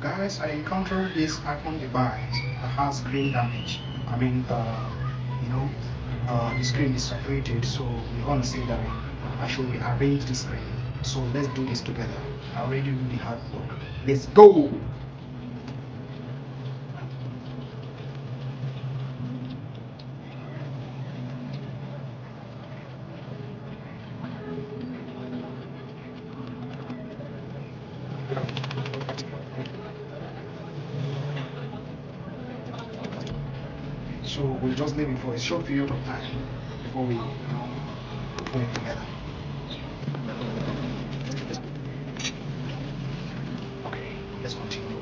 Guys, I encountered this iPhone device that has screen damage. I mean, you know, the screen is separated, so we want to say that I should rearrange the screen. So let's do this together. I already do the hard work. Let's go! So we'll just leave it for a short period of time before we put it together. Okay, let's continue.